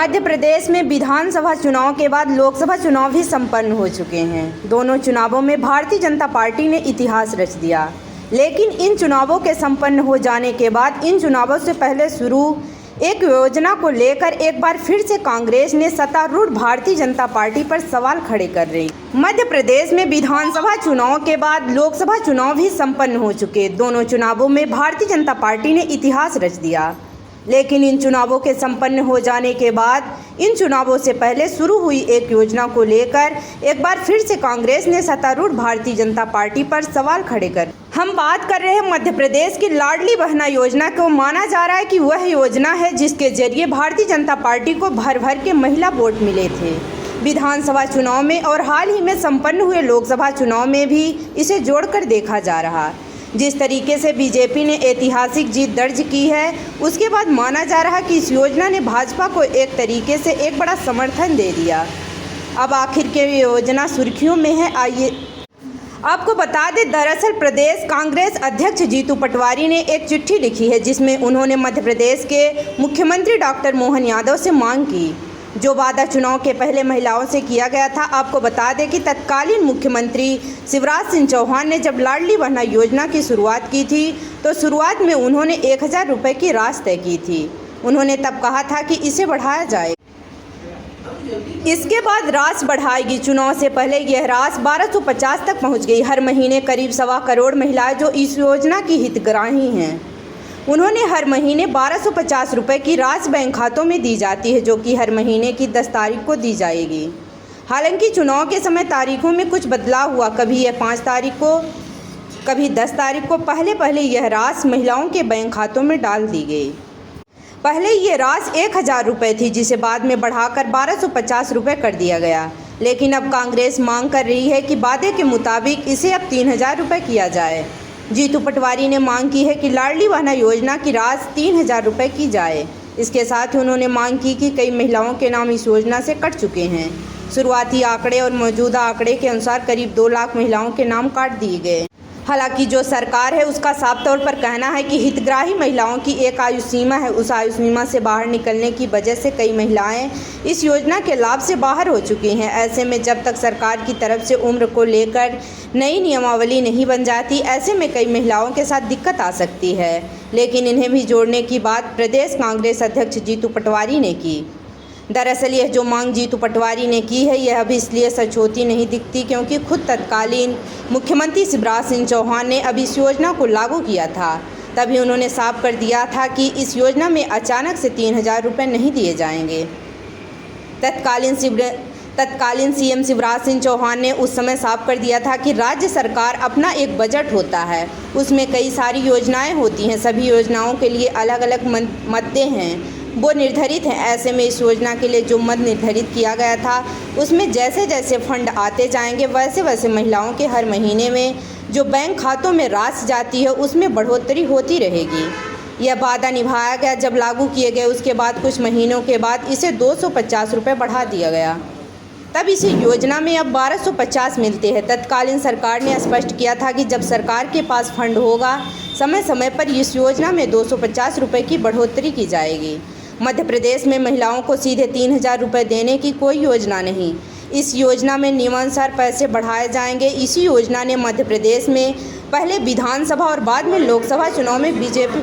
मध्य प्रदेश में विधानसभा चुनाव के बाद लोकसभा चुनाव भी संपन्न हो चुके हैं। दोनों चुनावों में भारतीय जनता पार्टी ने इतिहास रच दिया। लेकिन इन चुनावों के संपन्न हो जाने के बाद इन चुनावों से पहले शुरू एक योजना को लेकर एक बार फिर से कांग्रेस ने सत्तारूढ़ भारतीय जनता पार्टी पर सवाल खड़े कर रही। मध्य प्रदेश में विधानसभा चुनाव के बाद लोकसभा चुनाव भी संपन्न हो चुके। दोनों चुनावों में भारतीय जनता पार्टी ने इतिहास रच दिया। लेकिन इन चुनावों के संपन्न हो जाने के बाद इन चुनावों से पहले शुरू हुई एक योजना को लेकर एक बार फिर से कांग्रेस ने सत्तारूढ़ भारतीय जनता पार्टी पर सवाल खड़े कर हम बात कर रहे हैं मध्य प्रदेश की लाडली बहना योजना को। माना जा रहा है कि वह योजना है जिसके जरिए भारतीय जनता पार्टी को भर भर के महिला वोट मिले थे विधानसभा चुनाव में, और हाल ही में संपन्न हुए लोकसभा चुनाव में भी इसे जोड़कर देखा जा रहा। जिस तरीके से बीजेपी ने ऐतिहासिक जीत दर्ज की है, उसके बाद माना जा रहा कि इस योजना ने भाजपा को एक तरीके से एक बड़ा समर्थन दे दिया। अब आखिर के योजना सुर्खियों में है। आइए आपको बता दें, दरअसल प्रदेश कांग्रेस अध्यक्ष जीतू पटवारी ने एक चिट्ठी लिखी है जिसमें उन्होंने मध्य प्रदेश के मुख्यमंत्री डॉक्टर मोहन यादव से मांग की, जो वादा चुनाव के पहले महिलाओं से किया गया था। आपको बता दें कि तत्कालीन मुख्यमंत्री शिवराज सिंह चौहान ने जब लाडली बहना योजना की शुरुआत की थी तो शुरुआत में उन्होंने 1000 रुपये की राशि तय की थी। उन्होंने तब कहा था कि इसे बढ़ाया जाए, इसके बाद राशि बढ़ाएगी। चुनाव से पहले यह राशि 1250 तक पहुंच गई। हर महीने करीब 1.25 करोड़ महिलाएं जो इस योजना की हितग्राही हैं, उन्होंने हर महीने 1250 रुपये की राशि बैंक खातों में दी जाती है, जो कि हर महीने की 10 तारीख को दी जाएगी। हालांकि चुनाव के समय तारीखों में कुछ बदलाव हुआ, कभी यह 5 तारीख को, कभी 10 तारीख को। पहले यह राशि महिलाओं के बैंक खातों में डाल दी गई। पहले ये राशि 1000 रुपये थी, जिसे बाद में बढ़ाकर 1250 रुपये कर दिया गया। लेकिन अब कांग्रेस मांग कर रही है कि वादे के मुताबिक इसे अब 3000 रुपये किया जाए। जीतू पटवारी ने मांग की है कि लाडली बहना योजना की राशि 3000 रुपये की जाए। इसके साथ ही उन्होंने मांग की कि कई महिलाओं के नाम इस योजना से कट चुके हैं। शुरुआती आंकड़े और मौजूदा आंकड़े के अनुसार करीब 2 लाख महिलाओं के नाम काट दिए गए। हालांकि जो सरकार है उसका साफ तौर पर कहना है कि हितग्राही महिलाओं की एक आयु सीमा है। उस आयु सीमा से बाहर निकलने की वजह से कई महिलाएं इस योजना के लाभ से बाहर हो चुकी हैं। ऐसे में जब तक सरकार की तरफ से उम्र को लेकर नई नियमावली नहीं बन जाती, ऐसे में कई महिलाओं के साथ दिक्कत आ सकती है। लेकिन इन्हें भी जोड़ने की बात प्रदेश कांग्रेस अध्यक्ष जीतू पटवारी ने की। दरअसल यह जो मांग जीतू पटवारी ने की है, यह अभी इसलिए सच होती नहीं दिखती क्योंकि खुद तत्कालीन मुख्यमंत्री शिवराज सिंह चौहान ने अभी इस योजना को लागू किया था। तभी उन्होंने साफ कर दिया था कि इस योजना में अचानक से 3000 रुपये नहीं दिए जाएंगे। तत्कालीन सीएम शिवराज सिंह चौहान ने उस समय साफ कर दिया था कि राज्य सरकार अपना एक बजट होता है, उसमें कई सारी योजनाएं होती हैं। सभी योजनाओं के लिए अलग अलग मद्दे हैं, वो निर्धारित हैं। ऐसे में इस योजना के लिए जो मद निर्धारित किया गया था, उसमें जैसे जैसे फंड आते जाएंगे वैसे वैसे महिलाओं के हर महीने में जो बैंक खातों में राशि जाती है उसमें बढ़ोतरी होती रहेगी। यह वादा निभाया गया। जब लागू किए गए उसके बाद कुछ महीनों के बाद इसे 250 रुपये बढ़ा दिया गया। तब इस योजना में अब 1250 मिलते हैं। तत्कालीन सरकार ने स्पष्ट किया था कि जब सरकार के पास फंड होगा, समय समय पर इस योजना में 250 रुपये की बढ़ोतरी की जाएगी। मध्य प्रदेश में महिलाओं को सीधे 3000 रुपये देने की कोई योजना नहीं। इस योजना में नियमानुसार पैसे बढ़ाए जाएंगे। इसी योजना ने मध्य प्रदेश में पहले विधानसभा और बाद में लोकसभा चुनाव में बीजेपी